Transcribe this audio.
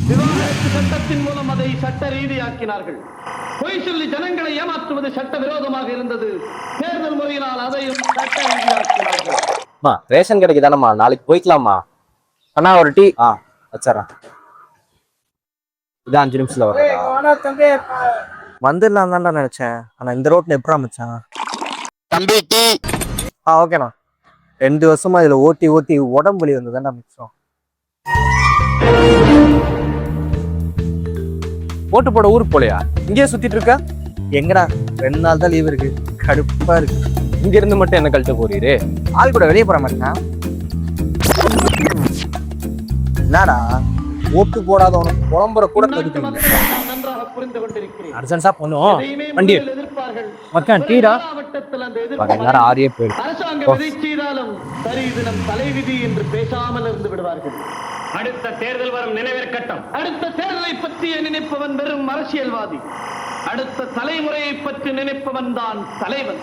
விவாகரத்து சட்டத்தின் மூலம் அதை சட்ட ரீதியாக்கினார்கள். பொய் சொல்லி ஜனங்களை ஏமாற்றுவது சட்ட விரோதமாக இருந்தது. தேர்தல் முறையினால் அதையும் சட்ட ரீதியாக்கினார்கள். ரேஷன் கடைக்கு தானம்மா, நாளைக்கு போய்க்கலாமா? அண்ணா ஒரு டீ. வச்சறேன். இதான் 5 நிமிஷத்துல வர வந்துடலாம் தான்டா நினைச்சேன். ஆனா இந்த ரோட்ல எப்படா மச்சான்? தம்பி டீ. ஓகேண்ணா. 2 வருஷமா இதுல ஓட்டி ஓட்டி உடம்பு வலி வந்ததுதான்டா மிச்சம். ஓட்டு போட ஊருக்கு போலையா? இங்கேயே சுத்திட்டு இருக்க? எங்கடா 2 நாள் தான் லீவ் இருக்கு. கடுப்பா இருக்கு. இங்க இருந்து மட்டும் என்ன கழட்ட போறீரு? ஆள் கூட வெளியே போற மாட்டேன். என்னடா ஓட்டு போடாதவனுக்கு புலம்புற கூட நன்றாக புரிந்து கொண்டிருக்கிறேன். அர்ஜென்ஸா பண்ணுவோம். வண்டி மக்கள் டீடா எல்லாரும் ஆறியே போயிடும். அரசாங்கம் எதை செய்தாலும் சரி இது நம் தலைவிதி என்று பேசாமல் இருந்து விடுவார்கள். அடுத்த தேர்தல் வரும் நினைவிற்கட்டும். அடுத்த தேர்தலை பற்றிய நினைப்பவன் வெறும் அரசியல்வாதி. அடுத்த தலைமுறையை பற்றி நினைப்பவன் தான் தலைவன்.